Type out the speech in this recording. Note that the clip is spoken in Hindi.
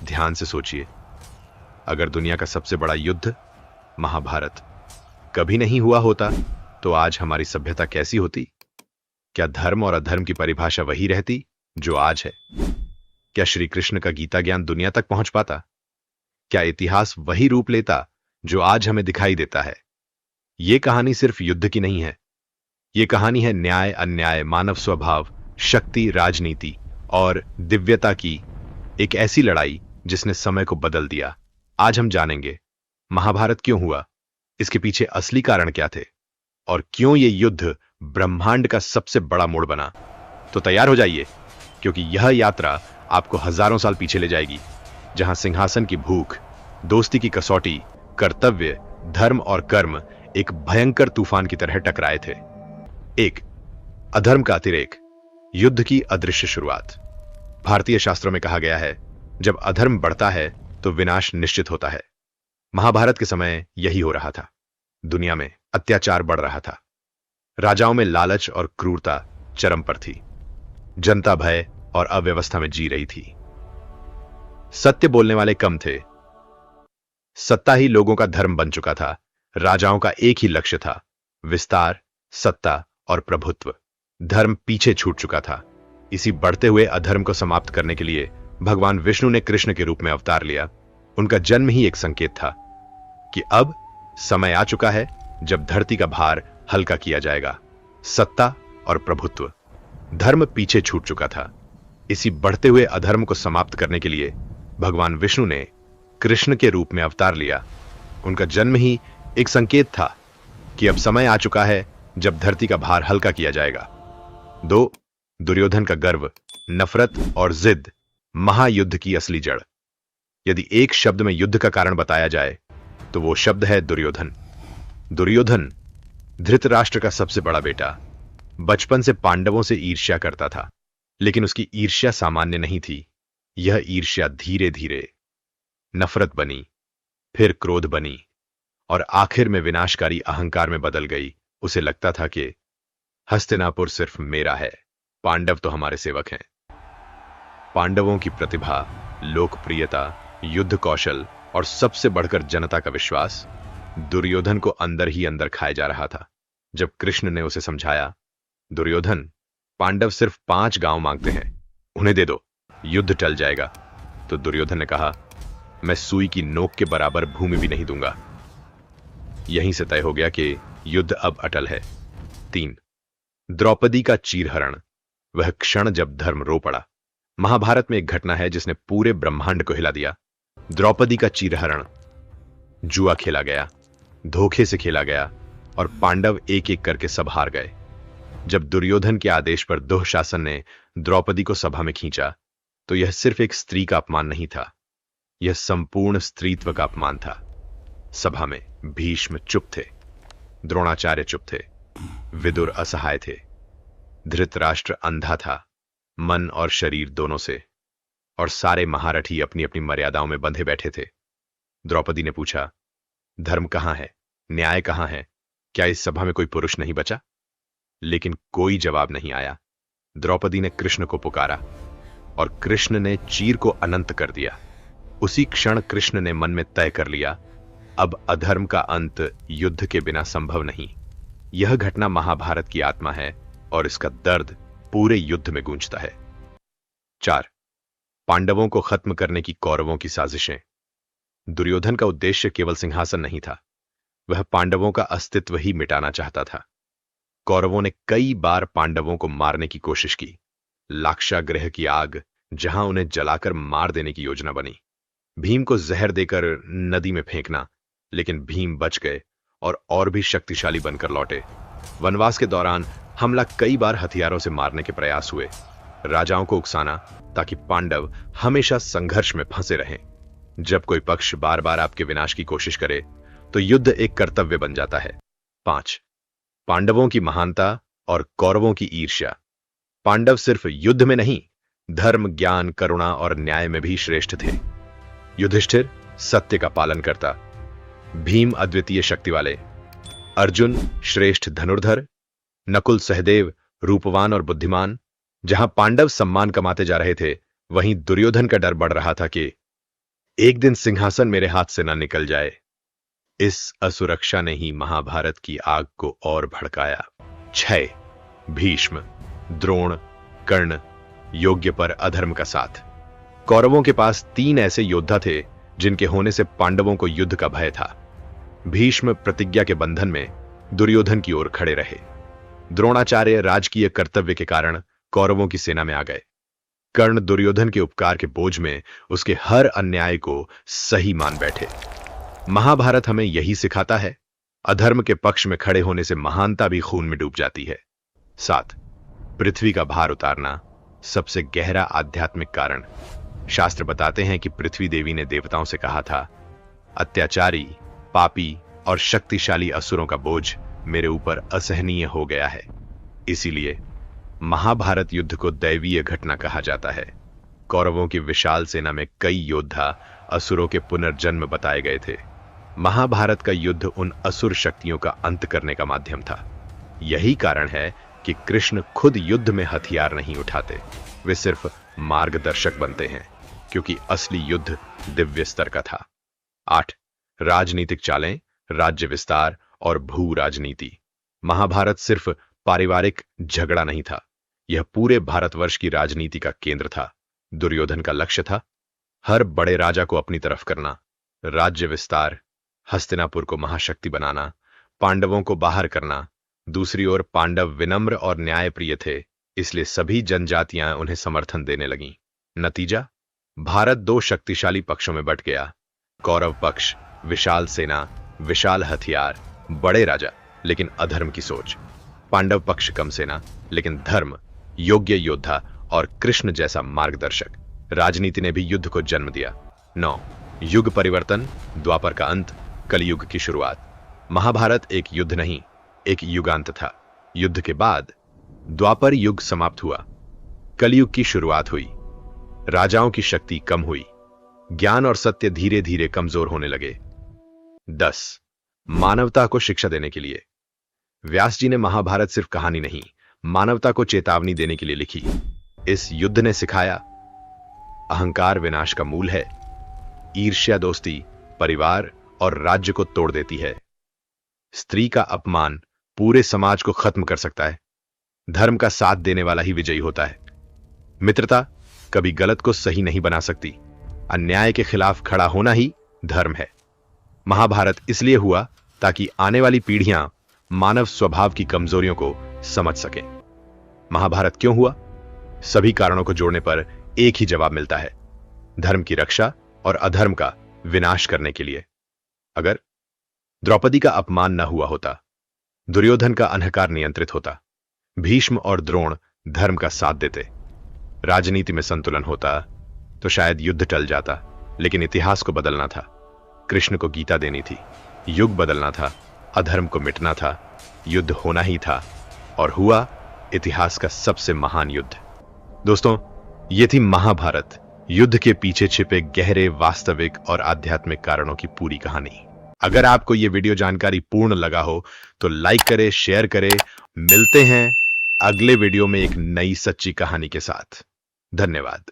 ध्यान से सोचिए, अगर दुनिया का सबसे बड़ा युद्ध महाभारत कभी नहीं हुआ होता तो आज हमारी सभ्यता कैसी होती? क्या धर्म और अधर्म की परिभाषा वही रहती जो आज है? क्या श्री कृष्ण का गीता ज्ञान दुनिया तक पहुंच पाता? क्या इतिहास वही रूप लेता जो आज हमें दिखाई देता है? यह कहानी सिर्फ युद्ध की नहीं है, यह कहानी है न्याय, अन्याय, मानव स्वभाव, शक्ति, राजनीति और दिव्यता की एक ऐसी लड़ाई जिसने समय को बदल दिया। आज हम जानेंगे महाभारत क्यों हुआ, इसके पीछे असली कारण क्या थे और क्यों यह युद्ध ब्रह्मांड का सबसे बड़ा मोड़ बना। तो तैयार हो जाइए, क्योंकि यह यात्रा आपको हजारों साल पीछे ले जाएगी, जहां सिंहासन की भूख, दोस्ती की कसौटी, कर्तव्य, धर्म और कर्म एक भयंकर तूफान की तरह टकराए थे। एक, अधर्म का अतिरेक, युद्ध की अदृश्य शुरुआत। भारतीय शास्त्रों में कहा गया है, जब अधर्म बढ़ता है तो विनाश निश्चित होता है। महाभारत के समय यही हो रहा था। दुनिया में अत्याचार बढ़ रहा था, राजाओं में लालच और क्रूरता चरम पर थी, जनता भय और अव्यवस्था में जी रही थी। सत्य बोलने वाले कम थे, सत्ता ही लोगों का धर्म बन चुका था। राजाओं का एक ही लक्ष्य था, विस्तार, सत्ता और प्रभुत्व। धर्म पीछे छूट चुका था। इसी बढ़ते हुए अधर्म को समाप्त करने के लिए भगवान विष्णु ने कृष्ण के रूप में अवतार लिया। उनका जन्म ही एक संकेत था कि अब समय आ चुका है जब धरती का भार हल्का किया जाएगा। सत्ता और प्रभुत्व, धर्म पीछे छूट चुका था। इसी बढ़ते हुए अधर्म को समाप्त करने के लिए भगवान विष्णु ने कृष्ण के रूप में अवतार लिया। उनका जन्म ही एक संकेत था कि अब समय आ चुका है जब धरती का भार हल्का किया जाएगा। दो, दुर्योधन का गर्व, नफरत और जिद, महायुद्ध की असली जड़। यदि एक शब्द में युद्ध का कारण बताया जाए तो वो शब्द है दुर्योधन। दुर्योधन धृतराष्ट्र का सबसे बड़ा बेटा, बचपन से पांडवों से ईर्ष्या करता था, लेकिन उसकी ईर्ष्या सामान्य नहीं थी। यह ईर्ष्या धीरे धीरे नफरत बनी, फिर क्रोध बनी और आखिर में विनाशकारी अहंकार में बदल गई। उसे लगता था कि हस्तिनापुर सिर्फ मेरा है, पांडव तो हमारे सेवक हैं। पांडवों की प्रतिभा, लोकप्रियता, युद्ध कौशल और सबसे बढ़कर जनता का विश्वास दुर्योधन को अंदर ही अंदर खाए जा रहा था। जब कृष्ण ने उसे समझाया, दुर्योधन, पांडव सिर्फ 5 गांव मांगते हैं, उन्हें दे दो, युद्ध टल जाएगा, तो दुर्योधन ने कहा, मैं सुई की नोक के बराबर भूमि भी नहीं दूंगा। यहीं से तय हो गया कि युद्ध अब अटल है। 3, द्रौपदी का चीरहरण, वह क्षण जब धर्म रो पड़ा। महाभारत में एक घटना है जिसने पूरे ब्रह्मांड को हिला दिया। द्रौपदी का चीरहरण। जुआ खेला गया, धोखे से खेला गया और पांडव एक एक करके सब हार गए। जब दुर्योधन के आदेश पर दुःशासन ने द्रौपदी को सभा में खींचा तो यह सिर्फ एक स्त्री का अपमान नहीं था, यह संपूर्ण स्त्रीत्व का अपमान था। सभा में भीष्म चुप थे, द्रोणाचार्य चुप थे, विदुर असहाय थे, धृतराष्ट्र अंधा था, मन और शरीर दोनों से, और सारे महारथी अपनी अपनी मर्यादाओं में बंधे बैठे थे। द्रौपदी ने पूछा, धर्म कहां है, न्याय कहां है? क्या इस सभा में कोई पुरुष नहीं बचा? लेकिन कोई जवाब नहीं आया। द्रौपदी ने कृष्ण को पुकारा और कृष्ण ने चीर को अनंत कर दिया। उसी क्षण कृष्ण ने मन में तय कर लिया, अब अधर्म का अंत युद्ध के बिना संभव नहीं। यह घटना महाभारत की आत्मा है और इसका दर्द पूरे युद्ध में गूंजता है। 4, पांडवों को खत्म करने की कौरवों की साजिशें। दुर्योधन का उद्देश्य केवल सिंहासन नहीं था, वह पांडवों का अस्तित्व ही मिटाना चाहता था। कौरवों ने कई बार पांडवों को मारने की कोशिश की। लाक्षागृह की आग, जहां उन्हें जलाकर मार देने की योजना बनी। भीम को जहर देकर नदी में फेंकना, लेकिन भीम बच गए और भी शक्तिशाली बनकर लौटे। वनवास के दौरान हमला कई बार हथियारों से मारने के प्रयास हुए। राजाओं को उकसाना ताकि पांडव हमेशा संघर्ष में फंसे रहें। जब कोई पक्ष बार बार आपके विनाश की कोशिश करे तो युद्ध एक कर्तव्य बन जाता है। 5, पांडवों की महानता और कौरवों की ईर्ष्या। पांडव सिर्फ युद्ध में नहीं, धर्म, ज्ञान, करुणा और न्याय में भी श्रेष्ठ थे। युधिष्ठिर सत्य का पालन करता, भीम अद्वितीय शक्ति वाले, अर्जुन श्रेष्ठ धनुर्धर, नकुल सहदेव रूपवान और बुद्धिमान। जहां पांडव सम्मान कमाते जा रहे थे, वहीं दुर्योधन का डर बढ़ रहा था कि एक दिन सिंहासन मेरे हाथ से ना निकल जाए, इस असुरक्षा ने ही महाभारत की आग को और भड़काया। 6 भीष्म, द्रोण, कर्ण, योग्य पर अधर्म का साथ। कौरवों के पास 3 ऐसे योद्धा थे जिनके होने से पांडवों को युद्ध का भय था। भीष्म प्रतिज्ञा के बंधन में दुर्योधन की ओर खड़े रहे। द्रोणाचार्य राजकीय कर्तव्य के कारण कौरवों की सेना में आ गए। कर्ण दुर्योधन के उपकार के बोझ में उसके हर अन्याय को सही मान बैठे। महाभारत हमें यही सिखाता है, अधर्म के पक्ष में खड़े होने से महानता भी खून में डूब जाती है। 7 पृथ्वी का भार उतारना, सबसे गहरा आध्यात्मिक कारण। शास्त्र बताते हैं कि पृथ्वी देवी ने देवताओं से कहा था, अत्याचारी, पापी और शक्तिशाली असुरों का बोझ मेरे ऊपर असहनीय हो गया है। इसीलिए महाभारत युद्ध को दैवीय घटना कहा जाता है। कौरवों की विशाल सेना में कई योद्धा असुरों के पुनर्जन्म बताए गए थे। महाभारत का युद्ध उन असुर शक्तियों का अंत करने का माध्यम था। यही कारण है कि कृष्ण खुद युद्ध में हथियार नहीं उठाते, वे सिर्फ मार्गदर्शक बनते हैं, क्योंकि असली युद्ध दिव्य स्तर का था। 8 राजनीतिक चालें, राज्य विस्तार और भू राजनीति। महाभारत सिर्फ पारिवारिक झगड़ा नहीं था, यह पूरे भारतवर्ष की राजनीति का केंद्र था। दुर्योधन का लक्ष्य था हर बड़े राजा को अपनी तरफ करना, राज्य विस्तार, हस्तिनापुर को महाशक्ति बनाना, पांडवों को बाहर करना। दूसरी ओर पांडव विनम्र और न्यायप्रिय थे, इसलिए सभी जनजातियां उन्हें समर्थन देने लगीं। नतीजा, भारत 2 शक्तिशाली पक्षों में बंट गया। कौरव पक्ष, विशाल सेना, विशाल हथियार, बड़े राजा, लेकिन अधर्म की सोच। पांडव पक्ष कम सेना, लेकिन धर्म, योग्य योद्धा और कृष्ण जैसा मार्गदर्शक। राजनीति ने भी युद्ध को जन्म दिया। 9 युग परिवर्तन, द्वापर का अंत, कलयुग की शुरुआत। महाभारत एक युद्ध नहीं, एक युगांत था। युद्ध के बाद द्वापर युग समाप्त हुआ, कलयुग की शुरुआत हुई। राजाओं की शक्ति कम हुई, ज्ञान और सत्य धीरे धीरे कमजोर होने लगे। 10 मानवता को शिक्षा देने के लिए। व्यास जी ने महाभारत सिर्फ कहानी नहीं, मानवता को चेतावनी देने के लिए लिखी। इस युद्ध ने सिखाया, अहंकार विनाश का मूल है, ईर्ष्या दोस्ती, परिवार और राज्य को तोड़ देती है। स्त्री का अपमान पूरे समाज को खत्म कर सकता है। धर्म का साथ देने वाला ही विजयी होता है। मित्रता कभी गलत को सही नहीं बना सकती, अन्याय के खिलाफ खड़ा होना ही धर्म है। महाभारत इसलिए हुआ ताकि आने वाली पीढ़ियां मानव स्वभाव की कमजोरियों को समझ सकें। महाभारत क्यों हुआ? सभी कारणों को जोड़ने पर एक ही जवाब मिलता है, धर्म की रक्षा और अधर्म का विनाश करने के लिए। अगर द्रौपदी का अपमान न हुआ होता, दुर्योधन का अहंकार नियंत्रित होता, भीष्म और द्रोण धर्म का साथ देते, राजनीति में संतुलन होता, तो शायद युद्ध टल जाता। लेकिन इतिहास को बदलना था, कृष्ण को गीता देनी थी, युग बदलना था, अधर्म को मिटना था, युद्ध होना ही था, और हुआ इतिहास का सबसे महान युद्ध। दोस्तों, ये थी महाभारत, युद्ध के पीछे छिपे गहरे वास्तविक और आध्यात्मिक कारणों की पूरी कहानी। अगर आपको यह वीडियो जानकारी पूर्ण लगा हो तो लाइक करें, शेयर करें। मिलते हैं अगले वीडियो में एक नई सच्ची कहानी के साथ। धन्यवाद।